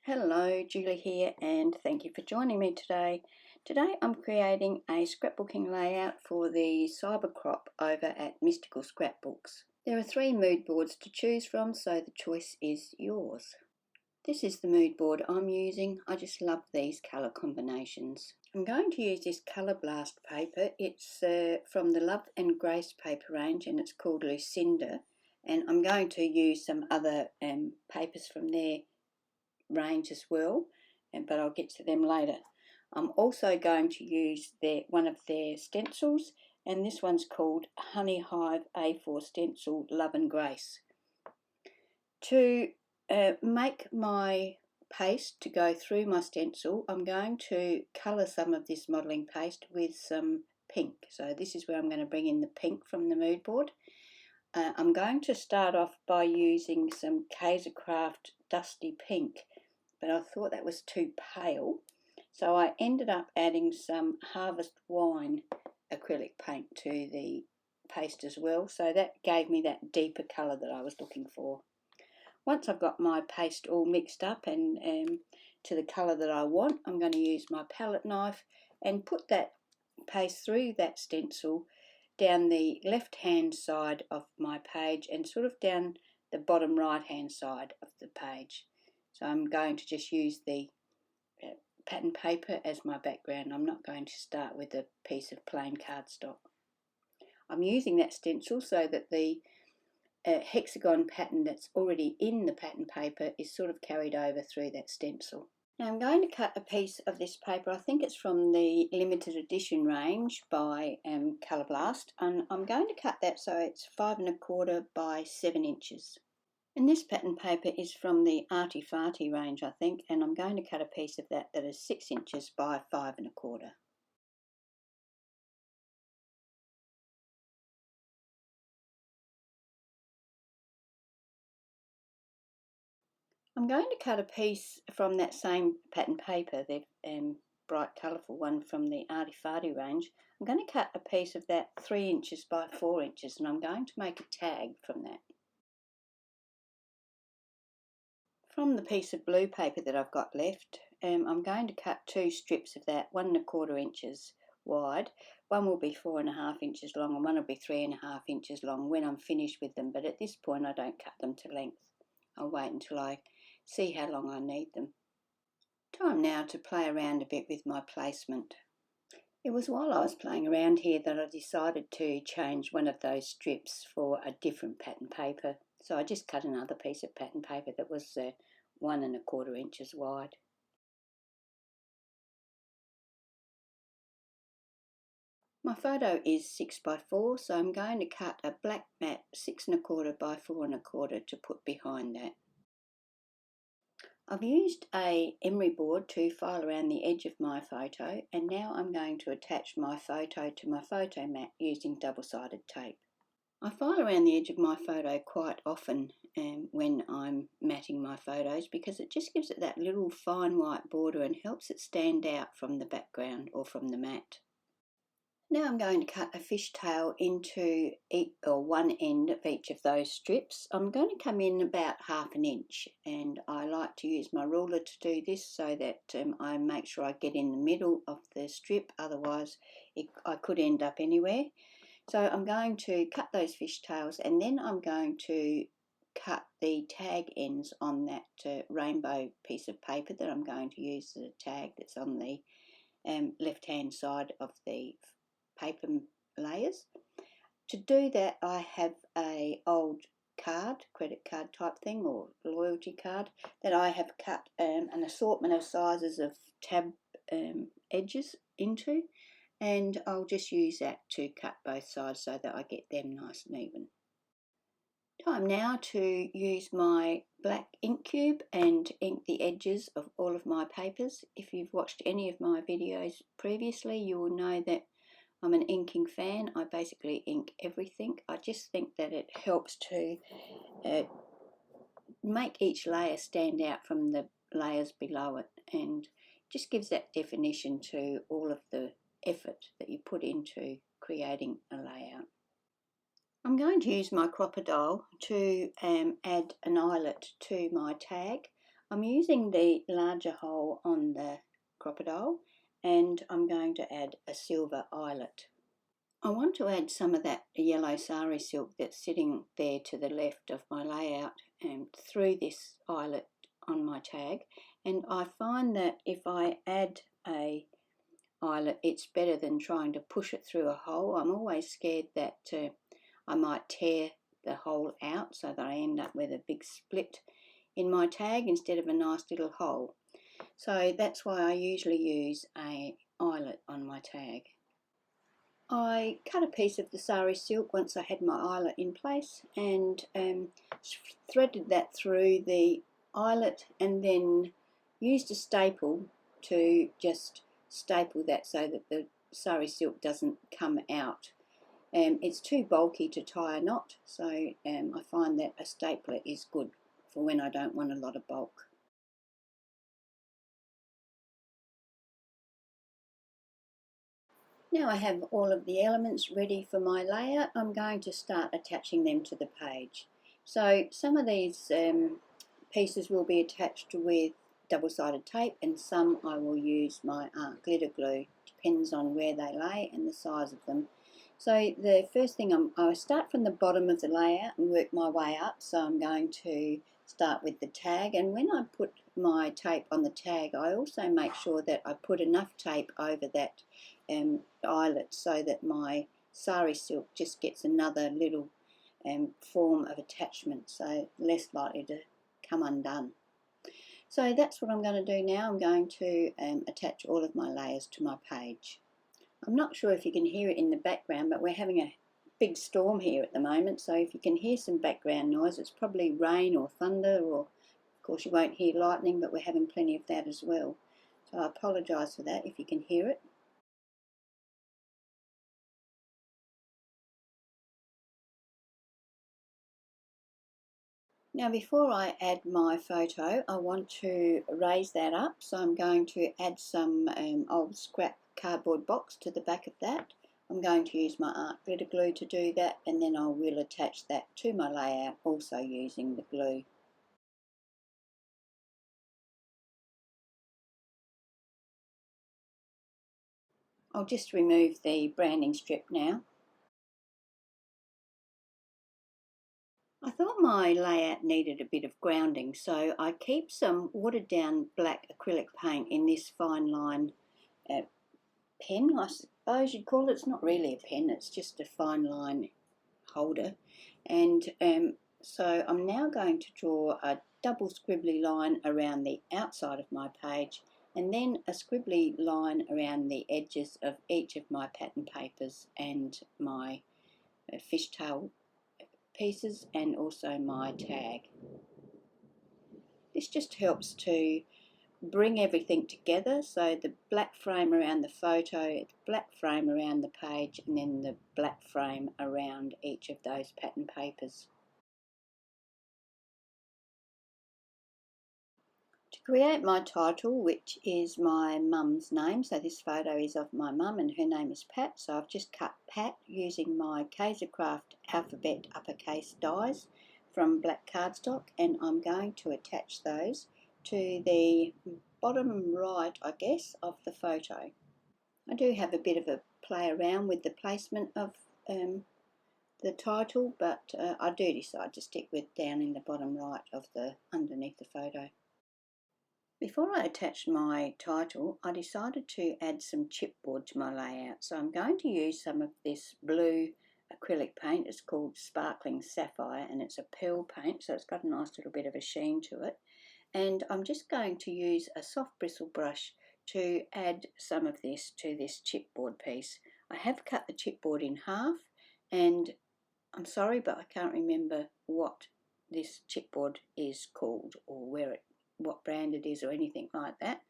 Hello, Julie here, and thank you for joining me today. Today I'm creating a scrapbooking layout for the Cyber Crop over at Mystical Scrapbooks. There are 3 mood boards to choose from, so the choice is yours. This is the mood board I'm using. I just love these colour combinations. I'm going to use this Colourblast paper. It's from the Love and Grace paper range, and it's called Lucinda, and I'm going to use some other papers from their range as well, but I'll get to them later. I'm also going to use one of their stencils, and this one's called Honey Hive A4 Stencil Love and Grace. To make my paste to go through my stencil, I'm going to colour some of this modelling paste with some pink. So this is where I'm going to bring in the pink from the mood board. I'm going to start off by using some Kaisercolour Dusty Pink, but I thought that was too pale, so I ended up adding some Harvest Wine acrylic paint to the paste as well, so that gave me that deeper colour that I was looking for. Once I've got my paste all mixed up and to the colour that I want, I'm going to use my palette knife and put that paste through that stencil down the left hand side of my page and sort of down the bottom right hand side of the page. So I'm going to just use the pattern paper as my background. I'm not going to start with a piece of plain cardstock. I'm using that stencil so that the hexagon pattern that's already in the pattern paper is sort of carried over through that stencil. Now I'm going to cut a piece of this paper. I think it's from the limited edition range by Colourblast, and I'm going to cut that so it's 5 1/4 by 7 inches. And this pattern paper is from the Arty range, I think, and I'm going to cut a piece of that is 6 inches by 5 1/4. I'm going to cut a piece from that same pattern paper, the bright colourful one from the Arty range. I'm going to cut a piece of that 3 inches by 4 inches, and I'm going to make a tag from that. From the piece of blue paper that I've got left, I'm going to cut 2 strips of that 1 1/4 inches wide. One will be 4 1/2 inches long and one will be 3 1/2 inches long when I'm finished with them, but at this point I don't cut them to length. I'll wait until I see how long I need them. Time now to play around a bit with my placement. It was while I was playing around here that I decided to change one of those strips for a different pattern paper. So I just cut another piece of pattern paper that was 1 1/4 inches wide. My photo is 6 by 4, so I'm going to cut a black mat 6 1/4 by 4 1/4 to put behind that. I've used a emery board to file around the edge of my photo, and now I'm going to attach my photo to my photo mat using double-sided tape. I file around the edge of my photo quite often when I'm matting my photos because it just gives it that little fine white border and helps it stand out from the background or from the mat. Now I'm going to cut a fishtail into one end of each of those strips. I'm going to come in about 1/2 inch, and I like to use my ruler to do this so that I make sure I get in the middle of the strip, otherwise I could end up anywhere. So I'm going to cut those fishtails, and then I'm going to cut the tag ends on that rainbow piece of paper that I'm going to use as a tag that's on the left hand side of the paper layers. To do that, I have a old card, credit card type thing or loyalty card, that I have cut an assortment of sizes of tab edges into, and I'll just use that to cut both sides so that I get them nice and even. Time now to use my black ink cube and ink the edges of all of my papers. If you've watched any of my videos previously, you will know that I'm an inking fan. I basically ink everything. I just think that it helps to make each layer stand out from the layers below it, and just gives that definition to all of the effort that you put into creating a layout. I'm going to use my crocodile to add an eyelet to my tag. I'm using the larger hole on the crocodile, and I'm going to add a silver eyelet. I want to add some of that yellow sari silk that's sitting there to the left of my layout through this eyelet on my tag, and I find that if I add a eyelet, it's better than trying to push it through a hole. I'm always scared that I might tear the hole out so that I end up with a big split in my tag instead of a nice little hole. So that's why I usually use a eyelet on my tag. I cut a piece of the sari silk once I had my eyelet in place, and threaded that through the eyelet, and then used a staple to just staple that so that the sari silk doesn't come out. It's too bulky to tie a knot, so I find that a stapler is good for when I don't want a lot of bulk. Now I have all of the elements ready for my layout, I'm going to start attaching them to the page. So some of these pieces will be attached with double-sided tape, and some I will use my art glitter glue. Depends on where they lay and the size of them. So the first thing, I start from the bottom of the layout and work my way up. So I'm going to start with the tag, and when I put my tape on the tag, I also make sure that I put enough tape over that eyelet so that my sari silk just gets another little form of attachment, so less likely to come undone. So that's what I'm going to do now. I'm going to attach all of my layers to my page. I'm not sure if you can hear it in the background, but we're having a big storm here at the moment, so if you can hear some background noise, it's probably rain or thunder, or of course you won't hear lightning, but we're having plenty of that as well. So I apologise for that if you can hear it. Now before I add my photo, I want to raise that up, so I'm going to add some old scrap cardboard box to the back of that. I'm going to use my art glitter glue to do that, and then I will attach that to my layout also using the glue. I'll just remove the branding strip now. I thought my layout needed a bit of grounding, so I keep some watered down black acrylic paint in this fine line pen, I suppose you'd call it. It's not really a pen, it's just a fine line holder. And so I'm now going to draw a double scribbly line around the outside of my page, and then a scribbly line around the edges of each of my pattern papers and my fishtail pieces, and also my tag. This just helps to bring everything together, so the black frame around the photo, the black frame around the page, and then the black frame around each of those pattern papers. To create my title, which is my mum's name, so this photo is of my mum and her name is Pat, so I've just cut Pat using my Kaisercolour alphabet uppercase dies from black cardstock, and I'm going to attach those to the bottom right, I guess, of the photo. I do have a bit of a play around with the placement of the title, but I do decide to stick with down in the bottom right of the underneath the photo. Before I attached my title, I decided to add some chipboard to my layout. So I'm going to use some of this blue acrylic paint. It's called Sparkling Sapphire, and it's a pearl paint, so it's got a nice little bit of a sheen to it. And I'm just going to use a soft bristle brush to add some of this to this chipboard piece. I have cut the chipboard in half, and I'm sorry, but I can't remember what this chipboard is called or what brand it is or anything like that.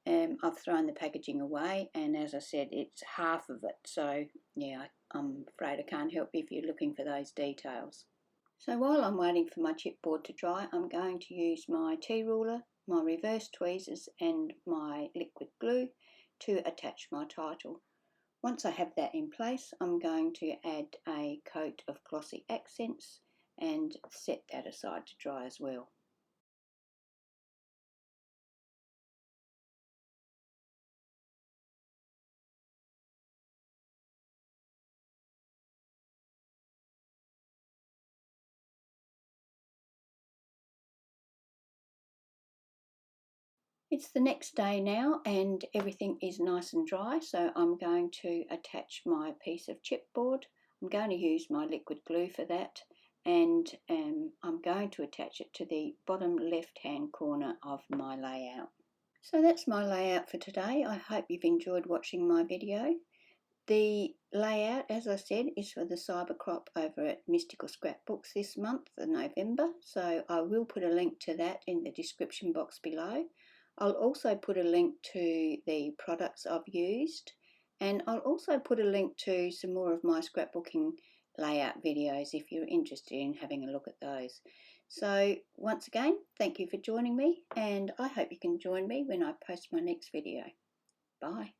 I've thrown the packaging away, and as I said, it's half of it, so yeah, I'm afraid I can't help you if you're looking for those details. So while I'm waiting for my chipboard to dry, I'm going to use my T-ruler, my reverse tweezers and my liquid glue to attach my title. Once I have that in place, I'm going to add a coat of glossy accents and set that aside to dry as well. It's the next day now and everything is nice and dry, so I'm going to attach my piece of chipboard. I'm going to use my liquid glue for that, and I'm going to attach it to the bottom left hand corner of my layout. So that's my layout for today. I hope you've enjoyed watching my video. The layout, as I said, is for the Cyber Crop over at Mystical Scrapbooks this month, November, so I will put a link to that in the description box below. I'll also put a link to the products I've used, and I'll also put a link to some more of my scrapbooking layout videos if you're interested in having a look at those. So once again, thank you for joining me, and I hope you can join me when I post my next video. Bye.